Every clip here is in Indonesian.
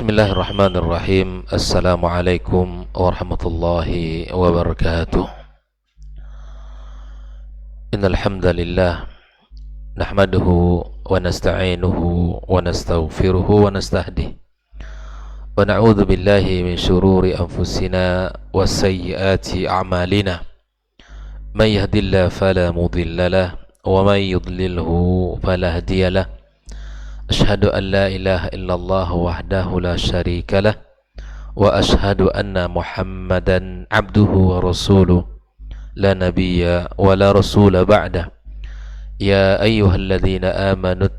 Bismillahirrahmanirrahim. Assalamualaikum warahmatullahi wabarakatuh. Innal hamdalillah nahmaduhu wa nasta'inuhu wa nastaghfiruhu wa nastahdihi wa na'udzu billahi min shururi anfusina wa sayyiati a'malina. May yahdihillahu fala mudilla lahu wa may yudlilhu fala hadiya lahu. Ashhadu an la ilaha illallah wahdahu la syarika lah wa ashhadu anna Muhammadan abduhu wa rasuluh la nabiyya wa la rasula ba'dah. Ya ayyuhalladzina amanu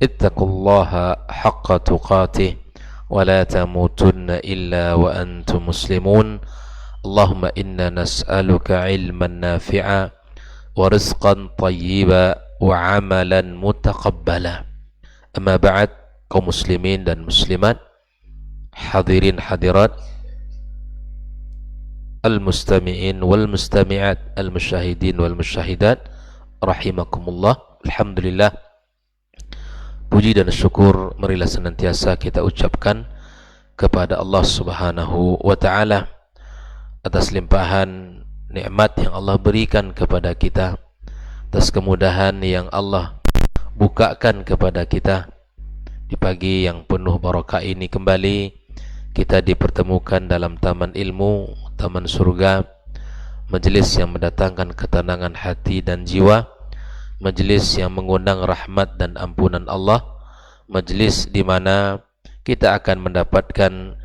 ittaqullaha haqqa tuqatih wa la tamutunna illa wa antum muslimun. Allahumma inna nas'aluka ilman nafi'a wa rizqan tayyiba wa amalan mutaqabbala. Amma ba'd, kaum muslimin dan muslimat, hadirin hadirat, al-mustami'in wal mustami'at, al-musyahidin wal musyahidat, rahimakumullah. Alhamdulillah, puji dan syukur marilah senantiasa kita ucapkan kepada Allah Subhanahu wa ta'ala atas limpahan nikmat yang Allah berikan kepada kita, atas kemudahan yang Allah bukakan kepada kita. Di pagi yang penuh barakah ini kembali kita dipertemukan dalam taman ilmu, taman surga, majelis yang mendatangkan ketenangan hati dan jiwa, majelis yang mengundang rahmat dan ampunan Allah, majelis di mana kita akan mendapatkan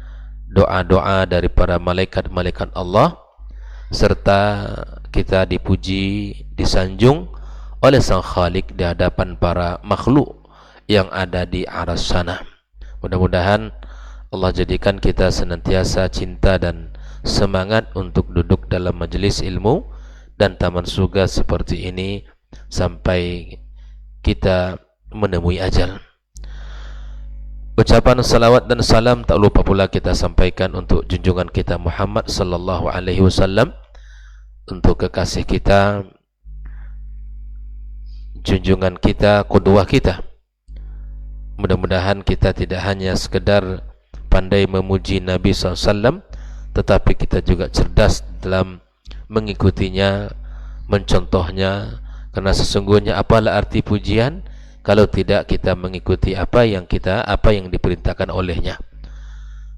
doa-doa dari para malaikat-malaikat Allah, serta kita dipuji, disanjung oleh Sang Khalik di hadapan para makhluk yang ada di aras sana. Mudah-mudahan Allah jadikan kita senantiasa cinta dan semangat untuk duduk dalam majelis ilmu dan taman surga seperti ini sampai kita menemui ajal. Ucapan salawat dan salam tak lupa pula kita sampaikan untuk junjungan kita Muhammad sallallahu alaihi wasallam, untuk kekasih kita, junjungan kita, qudwah kita. Mudah-mudahan kita tidak hanya sekedar pandai memuji Nabi SAW, tetapi kita juga cerdas dalam mengikutinya, mencontohnya. Karena sesungguhnya apalah arti pujian kalau tidak kita mengikuti apa yang diperintahkan olehnya.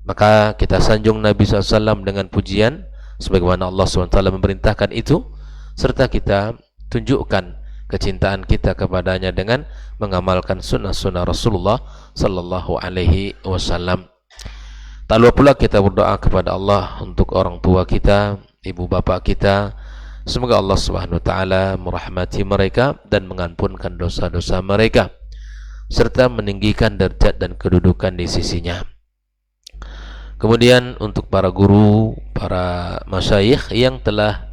Maka kita sanjung Nabi SAW dengan pujian sebagaimana Allah SWT memerintahkan itu, serta kita tunjukkan kecintaan kita kepadanya dengan mengamalkan sunnah-sunnah Rasulullah sallallahu alaihi wasallam. Tak lupa pula kita berdoa kepada Allah untuk orang tua kita, ibu bapa kita. Semoga Allah Subhanahu wa taala merahmati mereka dan mengampunkan dosa-dosa mereka, serta meninggikan derajat dan kedudukan di sisinya. Kemudian untuk para guru, para masyayikh yang telah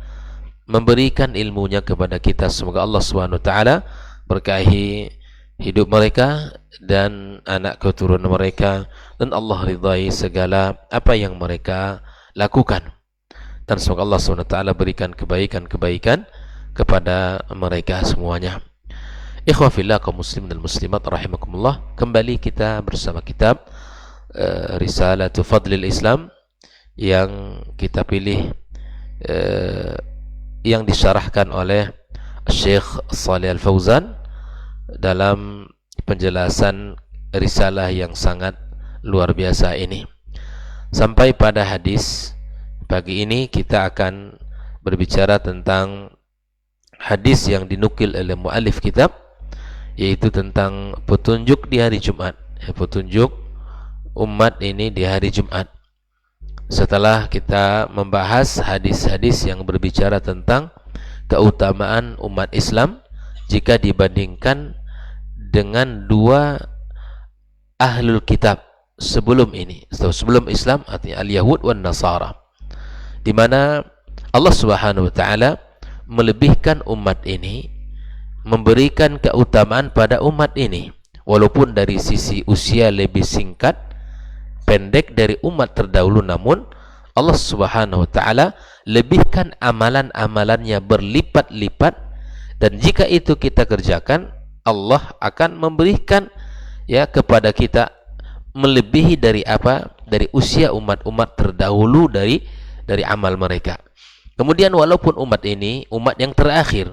memberikan ilmunya kepada kita, semoga Allah Subhanahu wa taala berkahi hidup mereka dan anak keturunan mereka, dan Allah ridai segala apa yang mereka lakukan, dan semoga Allah Subhanahu wa taala berikan kebaikan-kebaikan kepada mereka semuanya. Ikhwah fillah, kaum muslim dan muslimat rahimakumullah, kembali kita bersama kitab Risalatu Fadlil Islam yang kita pilih, yang disyarahkan oleh Syekh Shalih Al-Fauzan dalam penjelasan risalah yang sangat luar biasa ini. Sampai pada hadis pagi ini kita akan berbicara tentang hadis yang dinukil oleh muallif kitab, yaitu tentang petunjuk di hari Jumat, petunjuk umat ini di hari Jumat. Setelah kita membahas hadis-hadis yang berbicara tentang keutamaan umat Islam jika dibandingkan dengan dua ahlul kitab sebelum ini, sebelum Islam, artinya al-Yahud wan Nasara, di mana Allah Subhanahu wa taala melebihkan umat ini, memberikan keutamaan pada umat ini, walaupun dari sisi usia lebih singkat, pendek dari umat terdahulu, namun Allah Subhanahu wa taala lebihkan amalan-amalannya berlipat-lipat, dan jika itu kita kerjakan, Allah akan memberikan kepada kita melebihi dari apa? Dari usia umat-umat terdahulu dari amal mereka. Kemudian walaupun umat ini umat yang terakhir,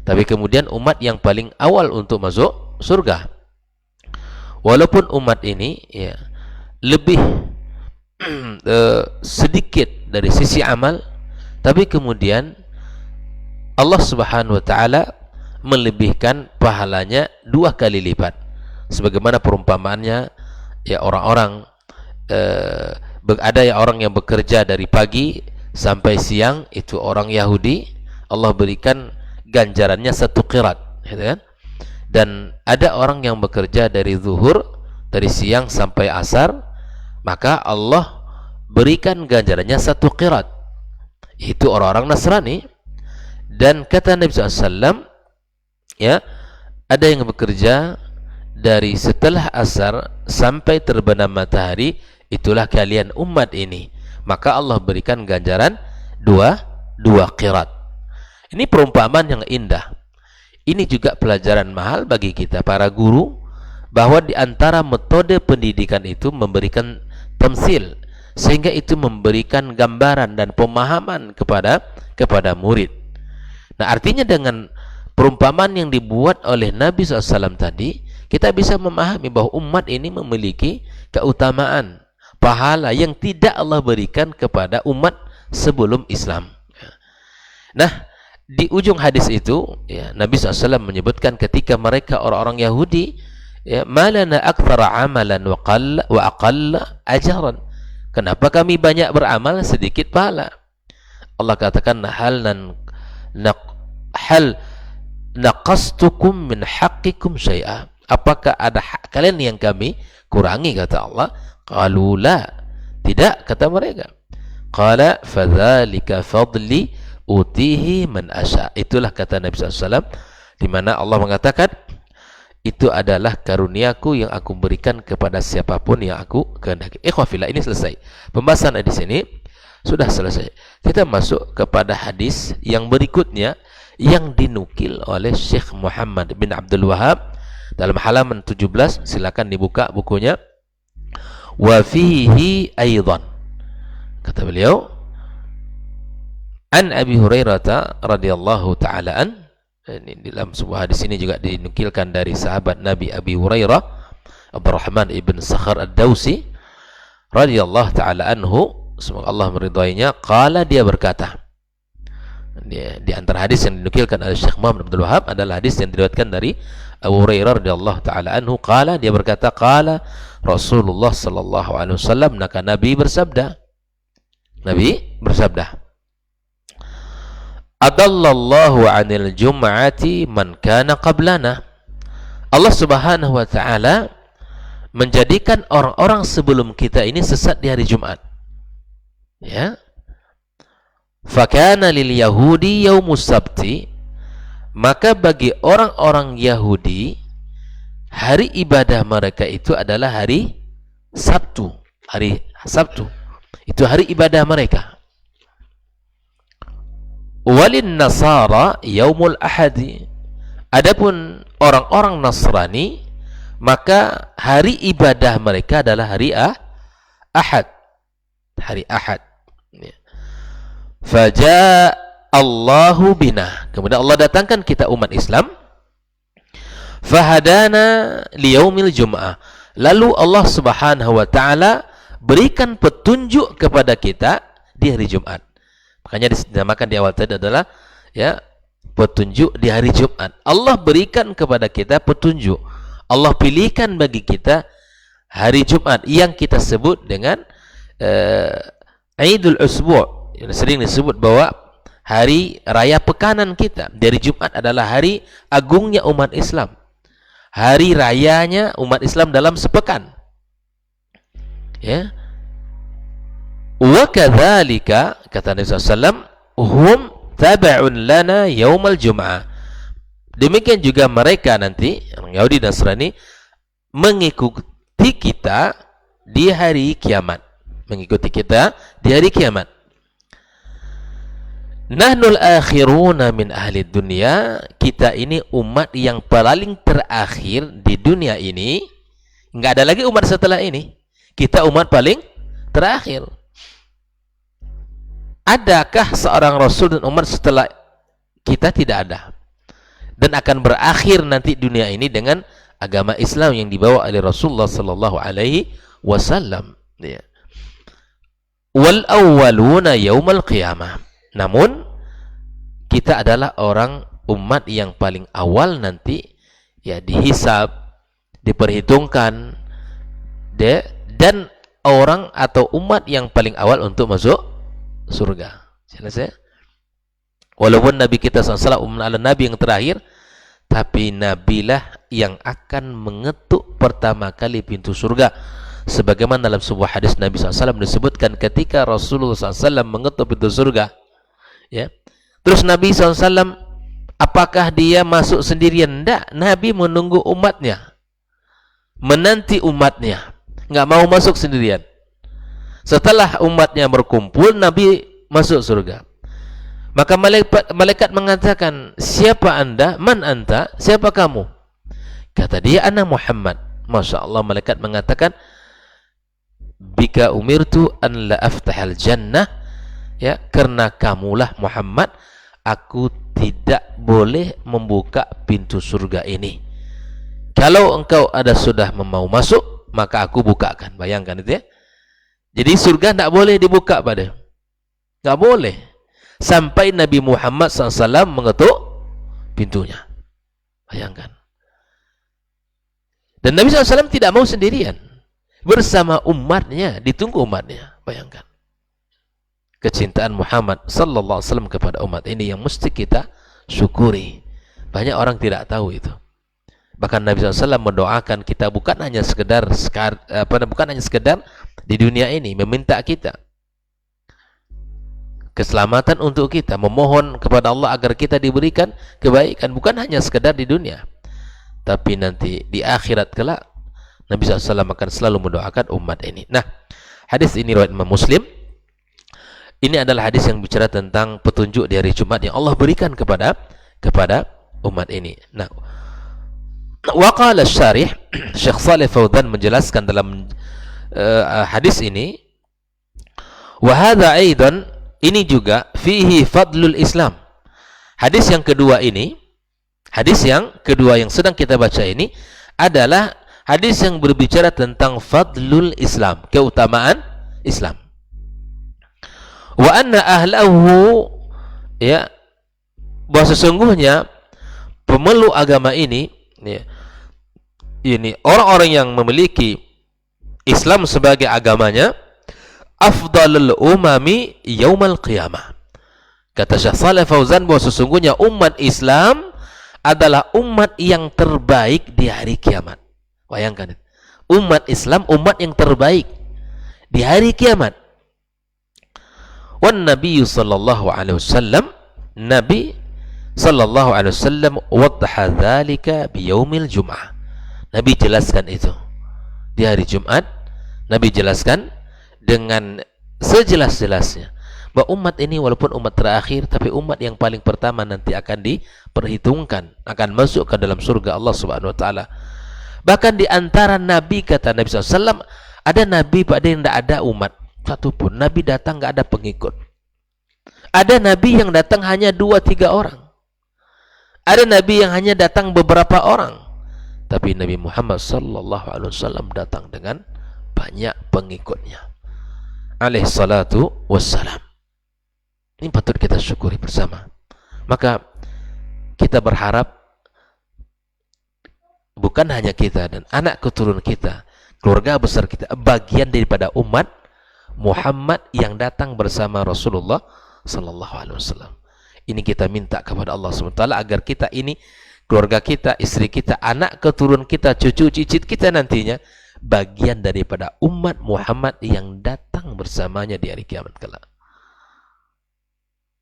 tapi kemudian umat yang paling awal untuk masuk surga. Walaupun umat ini ya lebih sedikit dari sisi amal, tapi kemudian Allah Subhanahu wa taala melebihkan pahalanya 2 kali lipat. Sebagaimana perumpamaannya ya orang-orang ada ya orang yang bekerja dari pagi sampai siang, itu orang Yahudi, Allah berikan ganjarannya 1 qirat, gitu kan? Dan ada orang yang bekerja dari zuhur, dari siang sampai asar, maka Allah berikan ganjarannya 1 qirat. Itu orang-orang Nasrani. Dan kata Nabi SAW, ya, ada yang bekerja dari setelah asar sampai terbenam matahari, itulah kalian umat ini, maka Allah berikan ganjaran 2 qirat. Ini perumpamaan yang indah. Ini juga pelajaran mahal bagi kita para guru, bahwa di antara metode pendidikan itu memberikan tamsil, sehingga itu memberikan gambaran dan pemahaman kepada murid. Nah, artinya dengan perumpamaan yang dibuat oleh Nabi SAW tadi, kita bisa memahami bahwa umat ini memiliki keutamaan, pahala yang tidak Allah berikan kepada umat sebelum Islam. Nah, di ujung hadis itu, ya, Nabi SAW menyebutkan ketika mereka orang-orang Yahudi, ya, malana aktsara amalan wa aqalla ajran. Kenapa kami banyak beramal sedikit pahala? Allah katakan, hal naqastukum min haqqikum syai'a. Apakah ada hak kalian yang kami kurangi, kata Allah? Qalu la, tidak, kata mereka. Qala fadzalika fadli utihi man asya. Itulah kata Nabi SAW, di mana Allah mengatakan, itu adalah karuniaku yang aku berikan kepada siapapun yang aku kehendaki. Ikhwafillah, ini selesai pembahasan di sini, sudah selesai. Kita masuk kepada hadis yang berikutnya yang dinukil oleh Syekh Muhammad bin Abdul Wahab dalam halaman 17. Silakan dibuka bukunya. Wa fihi aidan, kata beliau, an Abi Hurairah radhiyallahu taala an. Ini dalam sebuah hadis ini juga dinukilkan dari sahabat Nabi Abi Hurairah Abdurrahman ibn Sakhar ad-Dawsi radhiyallahu taala anhu, semoga Allah meridainya. Qala, dia berkata, di antara hadis yang dinukilkan oleh Syekh Muhammad Abdul Wahab adalah hadis yang diriwayatkan dari Abu Hurairah radhiyallahu taala anhu. Qala, dia berkata, qala Rasulullah sallallahu alaihi wasallam, maka Nabi bersabda, adallallahu 'anil jum'ati man kana qablana. Allah Subhanahu wa taala menjadikan orang-orang sebelum kita ini sesat di hari Jumat. Ya. Fakana lil yahudi yaumus sabti, maka bagi orang-orang Yahudi hari ibadah mereka itu adalah hari Sabtu. Hari Sabtu itu hari ibadah mereka. Walin nasara yaumul ahadi, adapun orang-orang Nasrani maka hari ibadah mereka adalah hari Ahad. Hari Ahad. Faja Allahu bina, kemudian Allah datangkan kita umat Islam, fahadana liyaumil jum'ah, lalu Allah Subhanahu wa taala berikan petunjuk kepada kita di hari Jumat. Makanya dinamakan di awal tadi adalah, ya, petunjuk di hari Jumat. Allah berikan kepada kita petunjuk, Allah pilihkan bagi kita hari Jumat yang kita sebut dengan Idul Usbu', yang sering disebut bahwa hari raya pekanan kita. Dari Jumat adalah hari agungnya umat Islam, hari rayanya umat Islam dalam sepekan. Ya. Wa kadzalika, kata Nabi SAW, hum tab'un lana yaumal jum'ah. Demikian juga mereka nanti, orang Yahudi dan Nasrani, mengikuti kita di hari kiamat. Mengikuti kita di hari kiamat. Nahnul akhiruna min ahli dunia, kita ini umat yang paling terakhir di dunia ini, Nggak ada lagi umat setelah ini. Kita umat paling terakhir. Adakah seorang Rasul dan umat setelah kita? Tidak ada. Dan akan berakhir nanti dunia ini dengan agama Islam yang dibawa oleh Rasulullah sallallahu alaihi wasallam. Ya. Wal awwaluna yaumal qiyamah. Namun kita adalah orang umat yang paling awal nanti ya dihisab, diperhitungkan dan orang atau umat yang paling awal untuk masuk surga. Selesai. Walaupun Nabi kita SAW adalah Nabi yang terakhir, tapi Nabilah yang akan mengetuk pertama kali pintu surga. Sebagaimana dalam sebuah hadis Nabi SAW disebutkan ketika Rasulullah SAW mengetuk pintu surga, ya. Terus Nabi SAW, apakah dia masuk sendirian? Tidak. Nabi menunggu umatnya, menanti umatnya, nggak mau masuk sendirian. Setelah umatnya berkumpul, Nabi masuk surga. Maka malaikat mengatakan, siapa anda? Man anta? Siapa kamu? Kata dia, ana Muhammad. Masya Allah, malaikat mengatakan, bika umirtu an la aftahal jannah, ya, karena kamulah Muhammad, aku tidak boleh membuka pintu surga ini. Kalau engkau sudah mau masuk, maka aku bukakan. Bayangkan itu ya. Jadi surga tidak boleh dibuka pada, tidak boleh sampai Nabi Muhammad SAW mengetuk pintunya. Bayangkan. Dan Nabi SAW tidak mau sendirian, bersama umatnya, ditunggu umatnya. Bayangkan kecintaan Muhammad sallallahu alaihi wasallam kepada umat ini yang mesti kita syukuri. Banyak orang tidak tahu itu. Bahkan Nabi SAW mendoakan kita bukan hanya sekedar di dunia ini, meminta kita keselamatan untuk kita, memohon kepada Allah agar kita diberikan kebaikan, bukan hanya sekedar di dunia, tapi nanti di akhirat kelak Nabi SAW akan selalu mendoakan umat ini. Nah, hadis ini riwayat Imam Muslim. Ini adalah hadis yang bicara tentang petunjuk di hari Jumat yang Allah berikan kepada umat ini. Nah, waqala syarih Syekh Shalih Fauzan menjelaskan dalam hadis ini, wa hadza aidan, ini juga fihi fadlul Islam. Hadis yang kedua ini, hadis yang kedua yang sedang kita baca ini adalah hadis yang berbicara tentang fadlul Islam, keutamaan Islam. Wa anna ahlahu, ya, bahwa sesungguhnya pemeluk agama ini, ya, ini orang-orang yang memiliki Islam sebagai agamanya, afdalul umami yaumal qiyamah. Kata Syekh Shalih Fauzan bahwa sesungguhnya umat Islam adalah umat yang terbaik di hari kiamat. Bayangkan, umat Islam umat yang terbaik di hari kiamat. Wan Nabi sallallahu alaihi wasallam, Nabi sallallahu alaihi wasallam waddaha dzalika bi yaumil Jum'ah. Nabi jelaskan itu di hari Jumat. Nabi jelaskan dengan sejelas-jelasnya bahwa umat ini walaupun umat terakhir, tapi umat yang paling pertama nanti akan diperhitungkan, akan masuk ke dalam surga Allah Subhanahu wa taala. Bahkan di antara nabi, kata Nabi SAW, ada nabi pada yang tidak ada umat satupun. Nabi datang nggak ada pengikut. Ada nabi yang datang hanya 2-3 orang. Ada nabi yang hanya datang beberapa orang. Tapi Nabi Muhammad sallallahu alaihi wasallam datang dengan banyak pengikutnya. Alaihi salatu wassalam. Ini patut kita syukuri bersama. Maka kita berharap bukan hanya kita dan anak keturunan kita, keluarga besar kita, bagian daripada umat Muhammad yang datang bersama Rasulullah sallallahu alaihi wasallam. Ini kita minta kepada Allah SWT agar kita ini, keluarga kita, istri kita, anak keturunan kita, cucu cicit kita nantinya bagian daripada umat Muhammad yang datang bersamanya di hari kiamat kelak.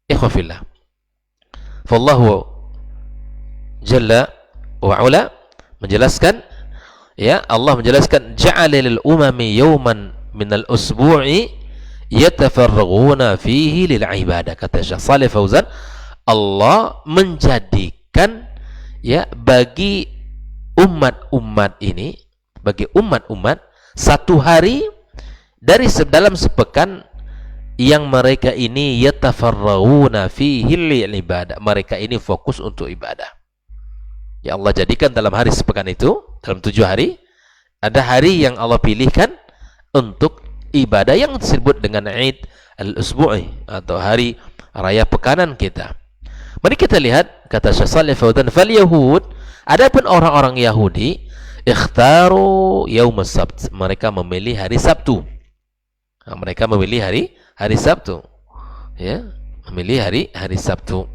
Ikhwafillah, fallahu jalla wa ala menjelaskan, ya, Allah menjelaskan, ja'ala lil umami yawman minal usbu'i yatafarraghuna fihi lil ibadah. Kata Syekh Shalih Fauzan, Allah menjadikan, ya, bagi umat-umat ini bagi umat-umat satu hari dari dalam sepekan yang mereka ini yatafarrauna fihi lil ibadah, mereka ini fokus untuk ibadah. Ya Allah jadikan dalam hari sepekan itu, dalam 7 hari, ada hari yang Allah pilihkan untuk ibadah yang disebut dengan Eid al-Usbu'i atau hari raya pekanan kita. Mari kita lihat kata Syekh Shalih Fauzan, fal yahud, adapun orang-orang Yahudi ikhtaru yaum as-sabt, mereka memilih hari Sabtu. Nah, mereka memilih hari Sabtu. Ya, memilih hari Sabtu.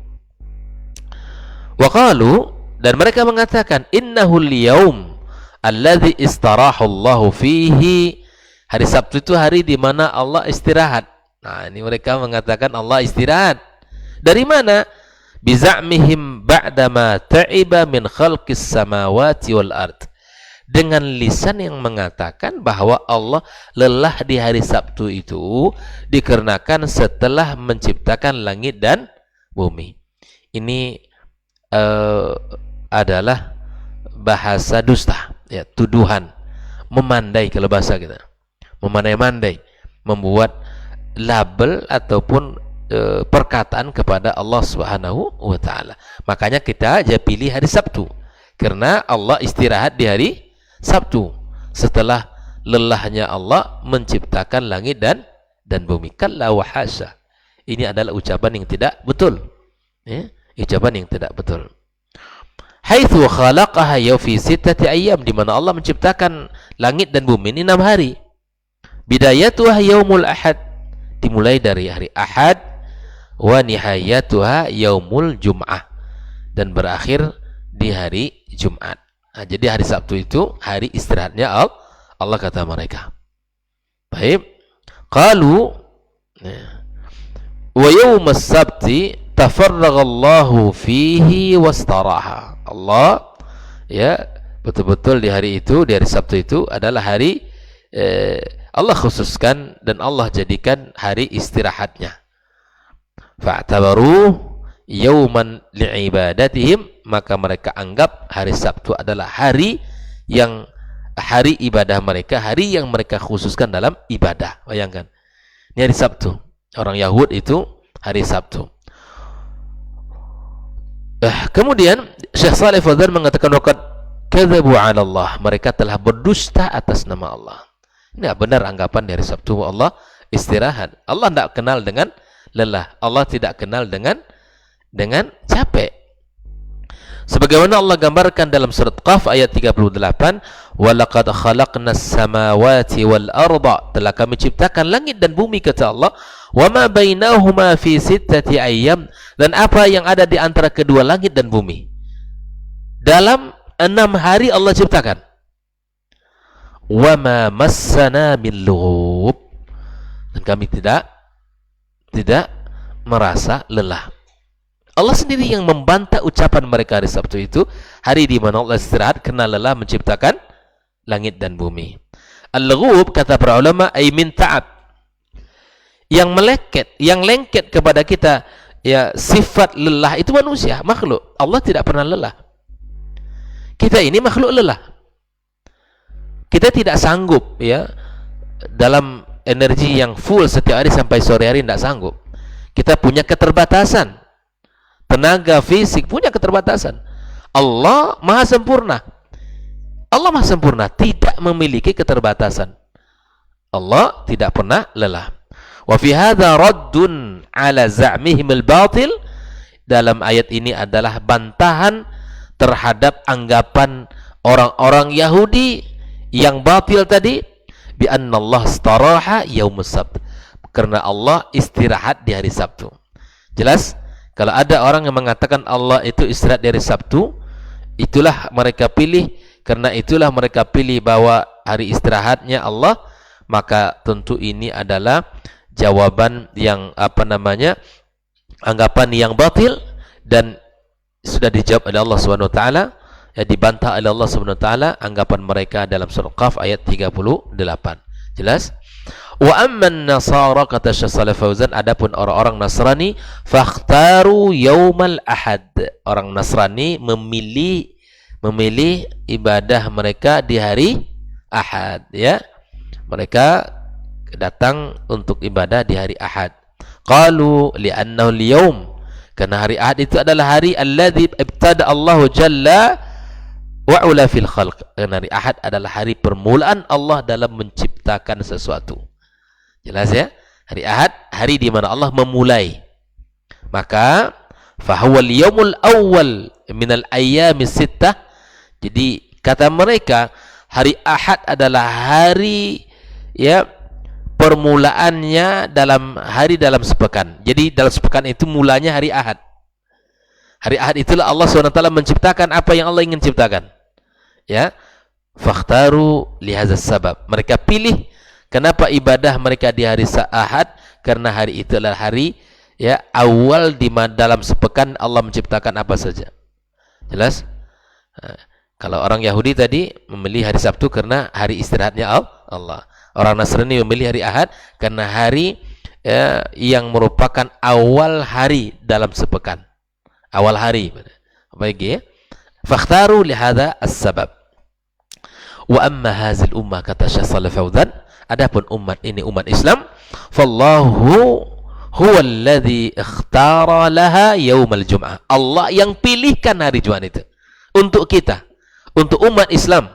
Wa qalu, dan mereka mengatakan innahul yaum alladzi istaraha Allah fihi, hari Sabtu itu hari di mana Allah istirahat. Nah, ini mereka mengatakan Allah istirahat. Dari mana? Biza'mihim ba'dama ta'iba min khalqis samawati wal ard. Dengan lisan yang mengatakan bahwa Allah lelah di hari Sabtu itu dikarenakan setelah menciptakan langit dan bumi. Ini adalah bahasa dusta, ya, tuduhan, memandai kalau bahasa kita. Memandai-mandai, membuat label ataupun perkataan kepada Allah Subhanahu wa taala. Makanya kita aja pilih hari Sabtu karena Allah istirahat di hari Sabtu setelah lelahnya Allah menciptakan langit dan bumi. Kalla wa hasya. Ini adalah ucapan yang tidak betul. Ya, ucapan yang tidak betul. Haitsu khalaqaha fi 6 ayyam, di mana Allah menciptakan langit dan bumi ini 6 hari. Bidayatuha yaumul ahad, dimulai dari hari Ahad, wa nihayatuha yaumul jum'ah, dan berakhir di hari Jumat. Nah, jadi hari Sabtu itu hari istirahatnya Allah kata mereka. Baik. Qalu wa yaumas sabti tafarraga Allahu fihi wastaraha. Allah, ya, betul-betul di hari itu, di hari Sabtu itu adalah hari Allah khususkan dan Allah jadikan hari istirahatnya. Fa'tabaru yauman li'ibadatihim, maka mereka anggap hari Sabtu adalah hari ibadah mereka, hari yang mereka khususkan dalam ibadah. Bayangkan, ini hari Sabtu, orang Yahudi itu hari Sabtu. Kemudian Syekh Shalih Fauzan mengatakan waqad kadzabu 'ala Allah, mereka telah berdusta atas nama Allah. Ini benar anggapan dari Sabtu Allah istirahat. Allah tidak kenal dengan lelah, Allah tidak kenal dengan capek. Sebagaimana Allah gambarkan dalam surat Qaf ayat 38, walaqad khalaqnas samawati wal arda, telah kami ciptakan langit dan bumi kata Allah, wama bainahuma fi 6 ayyam, dan apa yang ada di antara kedua langit dan bumi dalam 6 hari Allah ciptakan. Wama massana min lughub, dan kami tidak merasa lelah. Allah sendiri yang membantah ucapan mereka hari Sabtu itu, hari di mana Allah istirahat karena lelah menciptakan langit dan bumi. Al-lughub kata para ulama ay min ta'ab, yang lengket kepada kita, ya, sifat lelah itu manusia, makhluk. Allah tidak pernah lelah. Kita ini makhluk lelah. Kita tidak sanggup, ya, dalam energi yang full setiap hari sampai sore hari, tidak sanggup. Kita punya keterbatasan. Tenaga fisik punya keterbatasan. Allah maha sempurna. Allah maha sempurna, tidak memiliki keterbatasan. Allah tidak pernah lelah. Wa fi hadza raddun ala za'mihim al-batil, dalam ayat ini adalah bantahan terhadap anggapan orang-orang Yahudi yang batil tadi, bi anna Allah istaraha yaumus sabt, karena Allah istirahat di hari Sabtu. Jelas? Kalau ada orang yang mengatakan Allah itu istirahat dari Sabtu, itulah mereka pilih, karena itulah mereka pilih bahwa hari istirahatnya Allah, maka tentu ini adalah jawaban yang anggapan yang batil, dan sudah dijawab oleh Allah Subhanahu wa taala, ya, dibantah oleh Allah Subhanahu wa taala anggapan mereka dalam surah Qaf ayat 38. Jelas? Wa amman nasara, kata Syekh Shalih Fauzan, adapun orang-orang Nasrani, fakhtaru yaumal ahad, orang Nasrani memilih ibadah mereka di hari Ahad, ya. Mereka datang untuk ibadah di hari Ahad. Qalu li'annahu al-yawm, karena hari Ahad itu adalah hari alladzi ibtada Allahu jalla wa ula fil khalq. Karena hari Ahad adalah hari permulaan Allah dalam menciptakan sesuatu. Jelas ya? Hari Ahad, hari di mana Allah memulai. Maka fahuwa al-yawmul awwal minal ayyami sittah. Jadi kata mereka, hari Ahad adalah hari, ya, permulaannya dalam sepekan. Jadi dalam sepekan itu mulanya hari Ahad. Hari Ahad itulah Allah SWT menciptakan apa yang Allah ingin ciptakan. Ya, fakhtaru lihazas sabab. Mereka pilih kenapa ibadah mereka di hari Ahad, karena hari itu adalah hari, ya, awal di dalam sepekan Allah menciptakan apa saja. Jelas? Kalau orang Yahudi tadi memilih hari Sabtu karena hari istirahatnya Allah. Orang Nasrani memilih hari Ahad karena hari, ya, yang merupakan awal hari dalam sepekan. Awal hari. Baik, ya. Fakhtaru lihada as-sabab. Wa amma hazil ummah, kata Syekh Shalih Fauzan, adapun umat ini, umat Islam, fallahu huwa alladhi ikhtara laha yaumal jum'ah. Allah yang pilihkan hari Jumat itu untuk kita, untuk umat Islam.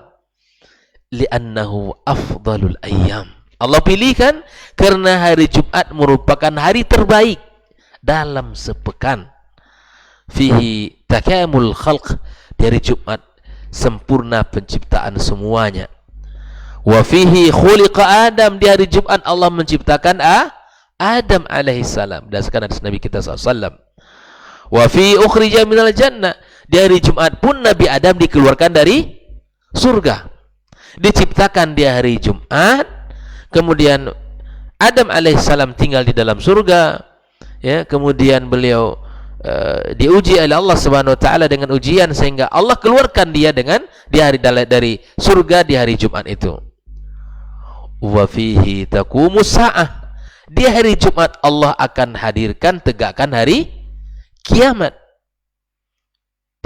Li'annahu afdalul ayyam. Allah pilihkan karena hari Jumat merupakan hari terbaik dalam sepekan. Fihi takamul khalq, dari Jumat sempurna penciptaan semuanya. Wa fihi khuliqa Adam, di hari Jumat Allah menciptakan Adam alaihissalam, berdasarkan hadis Nabi kita SAW. Wa fi ukhrija minal jannah, di hari Jumat pun Nabi Adam dikeluarkan dari surga. Diciptakan di hari Jumat, kemudian Adam alaihissalam tinggal di dalam surga, ya, kemudian beliau diuji oleh Allah Subhanahu wa taala dengan ujian sehingga Allah keluarkan dia dari surga di hari Jumat itu. Wa fihi taqumus saah, di hari Jumat Allah akan hadirkan, tegakkan hari kiamat.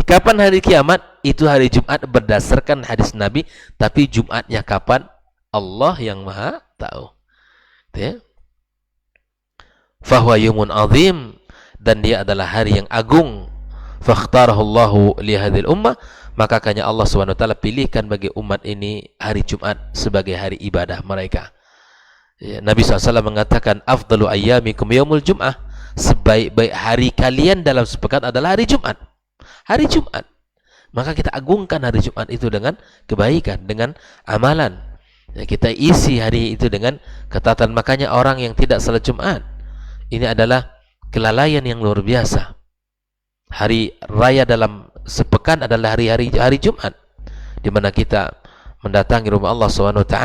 Kapan hari kiamat? Itu hari Jumat berdasarkan hadis Nabi, tapi Jumatnya kapan? Allah yang Maha tahu. Ya. Fahuwa yumun azim, dan dia adalah hari yang agung. Fakhtarahu Allahu li hadhil ummah, maka hanya Allah SWT pilihkan bagi umat ini hari Jumat sebagai hari ibadah mereka. Ya, Nabi SAW mengatakan, afdalu ayyamikum yaumul jum'ah, sebaik-baik hari kalian dalam sepekan adalah hari Jumat. Hari Jumat. Maka kita agungkan hari Jumat itu dengan kebaikan, dengan amalan. Ya, kita isi hari itu dengan ketaatan. Makanya orang yang tidak salat Jumat, ini adalah kelalaian yang luar biasa. Hari raya dalam sepekan adalah hari Jumat, di mana kita mendatangi rumah Allah SWT.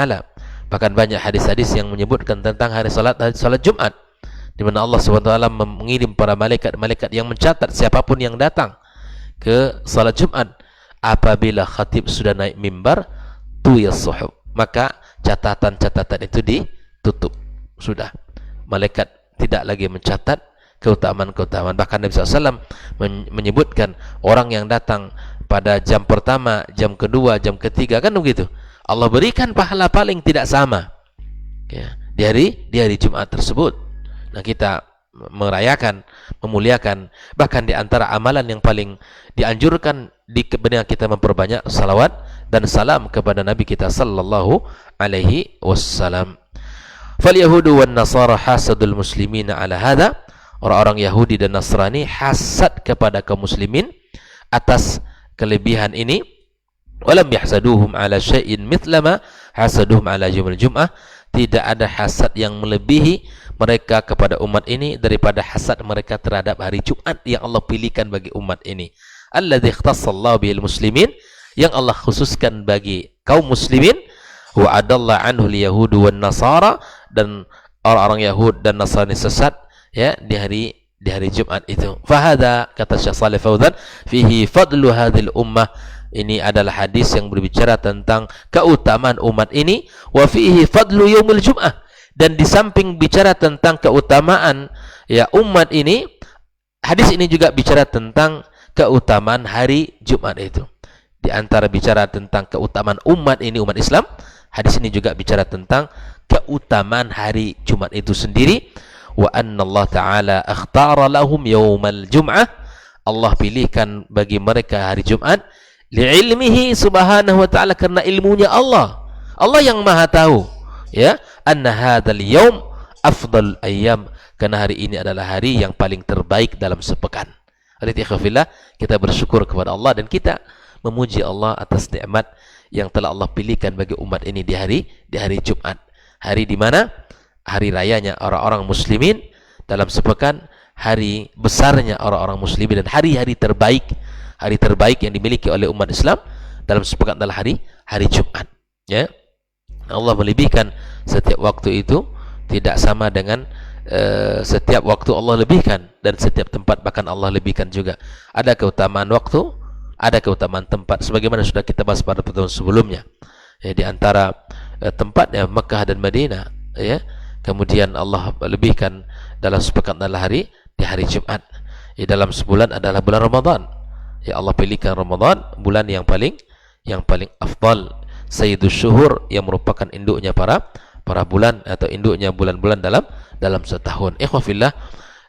Bahkan banyak hadis-hadis yang menyebutkan tentang hari salat Jumat, di mana Allah SWT mengirim para malaikat yang mencatat siapapun yang datang ke salat Jumat. Apabila khatib sudah naik mimbar, tuyas suhuf, maka catatan-catatan itu ditutup. Sudah, malaikat tidak lagi mencatat keutamaan-keutamaan. Bahkan Nabi SAW menyebutkan orang yang datang pada jam pertama, jam kedua, jam ketiga, kan begitu, Allah berikan pahala paling tidak sama, ya, di hari Jumat tersebut. Nah, kita merayakan, memuliakan, bahkan di antara amalan yang paling dianjurkan di kebenaran kita memperbanyak salawat dan salam kepada Nabi kita sallallahu alaihi wasallam. Fal yahudu wan nasara hasadul muslimina ala hadha, orang-orang Yahudi dan Nasrani hasad kepada kaum muslimin atas kelebihan ini. Walam yahsaduhum ala syai'in mithlama hasaduhum ala yaumil jum'ah, tidak ada hasad yang melebihi mereka kepada umat ini daripada hasad mereka terhadap hari Jumat yang Allah pilihkan bagi umat ini. Alladzi ikhtassallahu bihil muslimin, yang Allah khususkan bagi kaum muslimin. Wa adalla anhu al-yahudu wan nasara, dan orang-orang Yahud dan Nasrani sesat, ya, di hari Jumat itu. Fahada, kata Syekh Shalih Fauzan, fihi fadlu hadhil ummah, ini adalah hadis yang berbicara tentang keutamaan umat ini. Wa fihi fadlu yaumil jum'ah, dan di samping bicara tentang keutamaan, ya, umat ini, hadis ini juga bicara tentang keutamaan hari Jumat itu. Di antara bicara tentang keutamaan umat ini, umat Islam, Hadis ini juga bicara tentang keutamaan hari Jumat itu sendiri. Wa anna Allah Ta'ala akhtara lahum yawmal jum'ah. Allah pilihkan bagi mereka hari Jumat li'ilmihi subhanahu wa ta'ala, karena ilmunya Allah. Allah yang maha tahu, ya, anna hadzal yaum afdal ayyam, karena hari ini adalah hari yang paling terbaik dalam sepekan. Oleh ikhwafillah, kita bersyukur kepada Allah dan kita memuji Allah atas nikmat yang telah Allah pilihkan bagi umat ini di hari Jumat. Hari di mana hari rayanya orang-orang muslimin dalam sepekan, hari besarnya orang-orang muslimin, dan hari-hari terbaik, hari terbaik yang dimiliki oleh umat Islam dalam sepekan adalah hari Jumat, ya. Allah melebihkan setiap waktu itu tidak sama dengan setiap waktu Allah lebihkan, dan setiap tempat bahkan Allah lebihkan juga. Ada keutamaan waktu, ada keutamaan tempat, sebagaimana sudah kita bahas pada pertemuan sebelumnya, ya, di antara tempatnya Mekah dan Madinah, ya. Kemudian Allah lebihkan dalam sepekan adalah di hari Jumat, ya. Dalam sebulan adalah bulan Ramadan, ya. Allah pilihkan Ramadan bulan yang paling afdal, sayyidus syuhur, yang merupakan induknya para bulan atau induknya bulan-bulan dalam setahun. Ikhwafillah,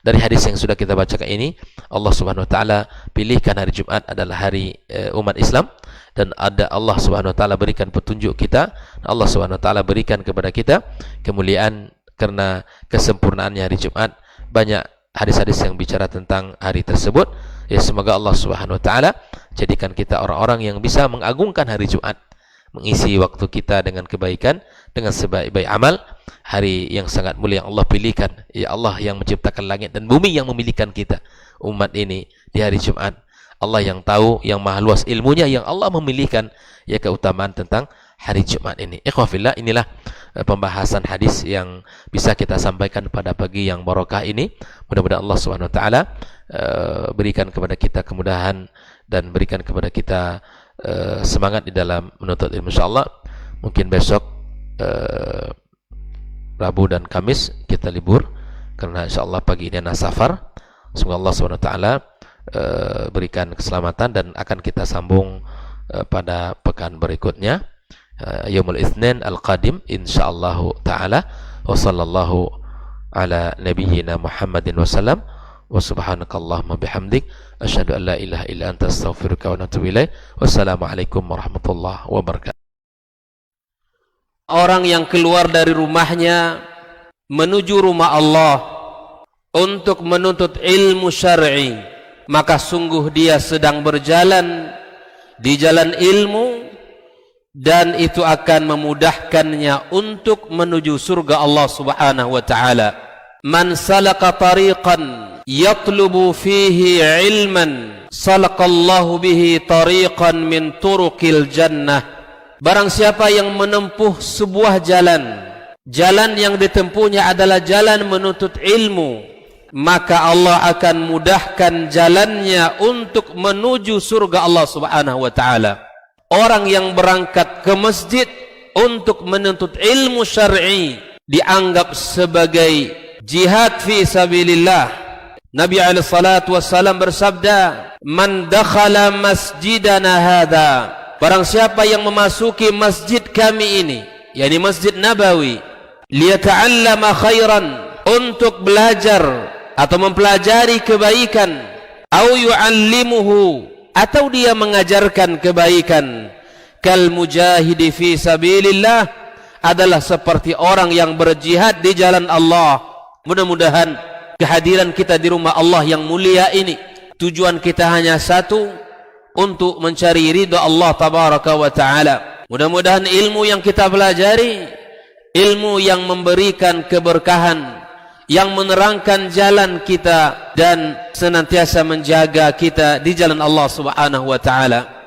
dari hadis yang sudah kita bacakan ini, Allah Subhanahu wa taala pilihkan hari Jumat adalah hari umat Islam, dan ada Allah Subhanahu wa taala berikan petunjuk kita, Allah Subhanahu wa taala berikan kepada kita kemuliaan karena kesempurnaannya hari Jumat. Banyak hadis-hadis yang bicara tentang hari tersebut, ya. Semoga Allah Subhanahu wa taala jadikan kita orang-orang yang bisa mengagungkan hari Jumat, mengisi waktu kita dengan kebaikan, dengan sebaik-baik amal. Hari yang sangat mulia yang Allah pilihkan, ya Allah yang menciptakan langit dan bumi, yang memilihkan kita umat ini di hari Jumat. Allah yang tahu, yang maha luas ilmunya, yang Allah memilihkan, ya, keutamaan tentang hari Jumat ini. Ikhwafillah, inilah pembahasan hadis yang bisa kita sampaikan pada pagi yang barokah ini. Mudah-mudahan Allah Subhanahu wa taala berikan kepada kita kemudahan dan berikan kepada kita semangat di dalam menuntut ilmu. Insyaallah mungkin besok Rabu dan Kamis kita libur karena insyaallah pagi ini ada safar. Semoga Allah Subhanahu wa taala berikan keselamatan, dan akan kita sambung pada pekan berikutnya, Yaumul Itsnin Al-Qadim insyaallah taala. Wa sallallahu ala nabiyyina Muhammadin wasallam. Wa subhanakallahumma bihamdik asyhadu an la ilaha illa anta astaghfiruka wa atubu ilaik. Wassalamualaikum warahmatullahi wabarakatuh. Orang yang keluar dari rumahnya menuju rumah Allah untuk menuntut ilmu syar'i, maka sungguh dia sedang berjalan di jalan ilmu, dan itu akan memudahkannya untuk menuju surga Allah Subhanahu wa taala. Man salaka tariqan yatlubu fihi ilman salakallahu bihi tariqan min turuqil jannah. Barang siapa yang menempuh sebuah jalan yang ditempuhnya adalah jalan menuntut ilmu, maka Allah akan mudahkan jalannya untuk menuju surga Allah Subhanahu wa taala. Orang yang berangkat ke masjid untuk menuntut ilmu syar'i dianggap sebagai jihad fi sabilillah. Nabi alaihi salatu wassalam bersabda, "Man dakhala masjidana hadza," barang siapa yang memasuki masjid kami ini, yakni Masjid Nabawi, liyata'allama khairan, untuk belajar atau mempelajari kebaikan, au yu'allimuhu, atau dia mengajarkan kebaikan, kal mujahidi fi sabilillah, adalah seperti orang yang berjihad di jalan Allah. Mudah-mudahan kehadiran kita di rumah Allah yang mulia ini, tujuan kita hanya satu, untuk mencari ridha Allah tabaraka wa taala. Mudah-mudahan ilmu yang kita pelajari, ilmu yang memberikan keberkahan, yang menerangkan jalan kita dan senantiasa menjaga kita di jalan Allah Subhanahu wa taala.